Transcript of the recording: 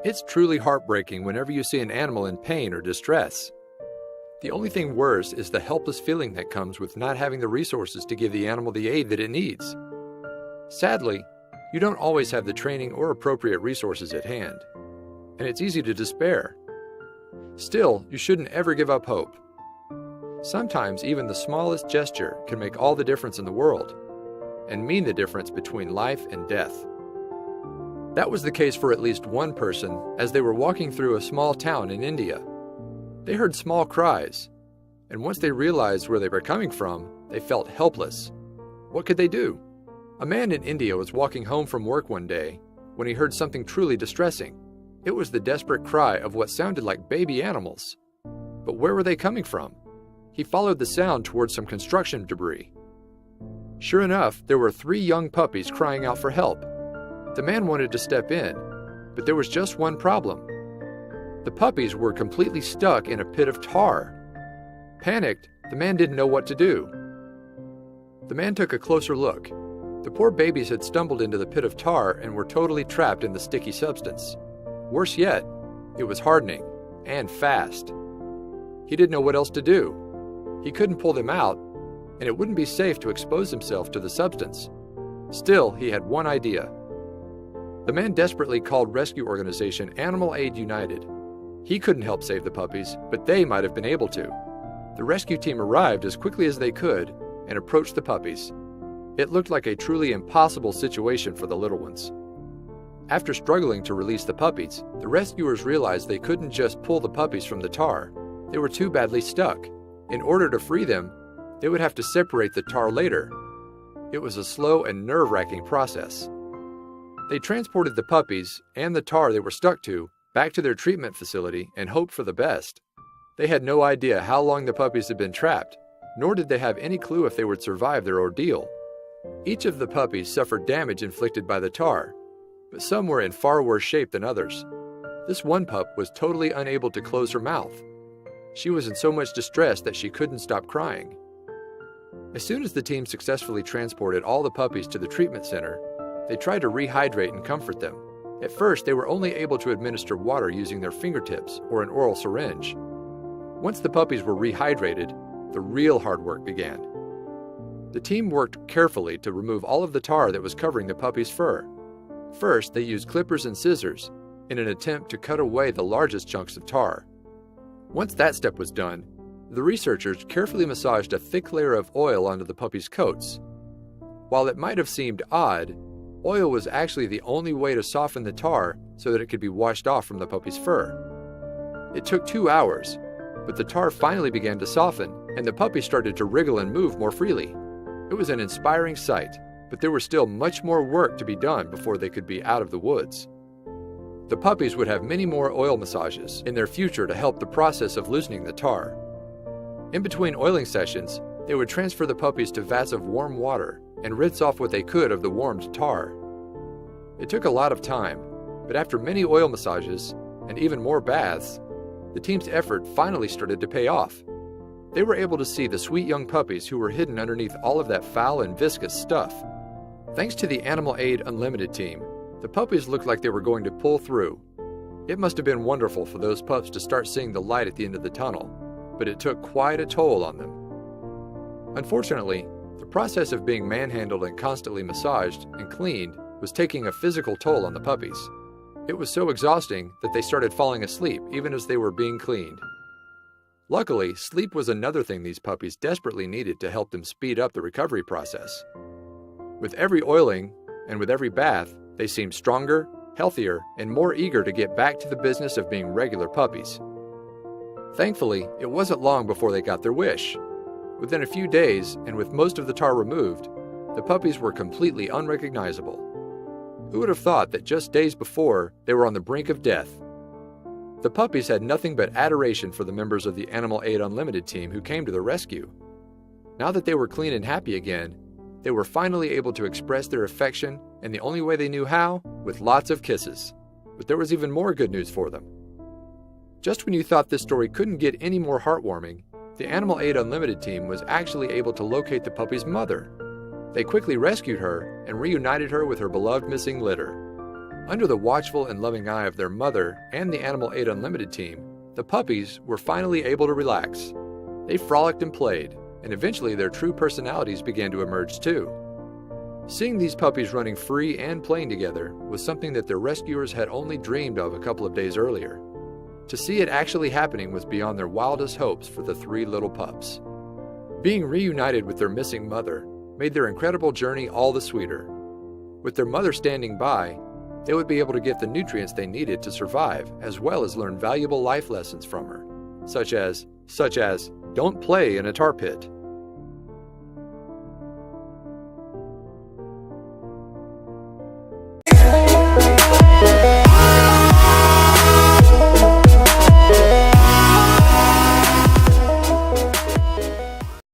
It's truly heartbreaking whenever you see an animal in pain or distress. The only thing worse is the helpless feeling that comes with not having the resources to give the animal the aid that it needs. Sadly, you don't always have the training or appropriate resources at hand, and it's easy to despair. Still, you shouldn't ever give up hope. Sometimes even the smallest gesture can make all the difference in the world, and mean the difference between life and death. That was the case for at least one person as they were walking through a small town in India. They heard small cries, and once they realized where they were coming from, they felt helpless. What could they do? A man in India was walking home from work one day when he heard something truly distressing. It was the desperate cry of what sounded like baby animals. But where were they coming from? He followed the sound towards some construction debris. Sure enough, there were 3 young puppies crying out for help. The man wanted to step in, but there was just one problem. The puppies were completely stuck in a pit of tar. Panicked, the man didn't know what to do. The man took a closer look. The poor babies had stumbled into the pit of tar and were totally trapped in the sticky substance. Worse yet, it was hardening, and fast. He didn't know what else to do. He couldn't pull them out, and it wouldn't be safe to expose himself to the substance. Still, he had one idea. The man desperately called rescue organization Animal Aid United. He couldn't help save the puppies, but they might have been able to. The rescue team arrived as quickly as they could and approached the puppies. It looked like a truly impossible situation for the little ones. After struggling to release the puppies, the rescuers realized they couldn't just pull the puppies from the tar. They were too badly stuck. In order to free them, they would have to separate the tar later. It was a slow and nerve-wracking process. They transported the puppies and the tar they were stuck to back to their treatment facility and hoped for the best. They had no idea how long the puppies had been trapped, nor did they have any clue if they would survive their ordeal. Each of the puppies suffered damage inflicted by the tar, but some were in far worse shape than others. This one pup was totally unable to close her mouth. She was in so much distress that she couldn't stop crying. As soon as the team successfully transported all the puppies to the treatment center, they tried to rehydrate and comfort them. At first, they were only able to administer water using their fingertips or an oral syringe. Once the puppies were rehydrated, the real hard work began. The team worked carefully to remove all of the tar that was covering the puppies' fur. First, they used clippers and scissors in an attempt to cut away the largest chunks of tar. Once that step was done, the researchers carefully massaged a thick layer of oil onto the puppies' coats. While it might have seemed odd, oil was actually the only way to soften the tar so that it could be washed off from the puppy's fur. It took 2 hours, but the tar finally began to soften, and the puppy started to wriggle and move more freely. It was an inspiring sight, but there was still much more work to be done before they could be out of the woods. The puppies would have many more oil massages in their future to help the process of loosening the tar. In between oiling sessions, they would transfer the puppies to vats of warm water and rinse off what they could of the warmed tar. It took a lot of time, but after many oil massages and even more baths, the team's effort finally started to pay off. They were able to see the sweet young puppies who were hidden underneath all of that foul and viscous stuff. Thanks to the Animal Aid Unlimited team, the puppies looked like they were going to pull through. It must have been wonderful for those pups to start seeing the light at the end of the tunnel, but it took quite a toll on them. Unfortunately, the process of being manhandled and constantly massaged and cleaned was taking a physical toll on the puppies. It was so exhausting that they started falling asleep even as they were being cleaned. Luckily, sleep was another thing these puppies desperately needed to help them speed up the recovery process. With every oiling and with every bath, they seemed stronger, healthier, and more eager to get back to the business of being regular puppies. Thankfully, it wasn't long before they got their wish. Within a few days, and with most of the tar removed, the puppies were completely unrecognizable. Who would have thought that just days before, they were on the brink of death? The puppies had nothing but adoration for the members of the Animal Aid Unlimited team who came to their rescue. Now that they were clean and happy again, they were finally able to express their affection, and the only way they knew how, with lots of kisses. But there was even more good news for them. Just when you thought this story couldn't get any more heartwarming, the Animal Aid Unlimited team was actually able to locate the puppy's mother. They quickly rescued her and reunited her with her beloved missing litter. Under the watchful and loving eye of their mother and the Animal Aid Unlimited team, the puppies were finally able to relax. They frolicked and played, and eventually their true personalities began to emerge too. Seeing these puppies running free and playing together was something that their rescuers had only dreamed of a couple of days earlier. To see it actually happening was beyond their wildest hopes for the three little pups. Being reunited with their missing mother made their incredible journey all the sweeter. With their mother standing by, they would be able to get the nutrients they needed to survive, as well as learn valuable life lessons from her, such as don't play in a tar pit.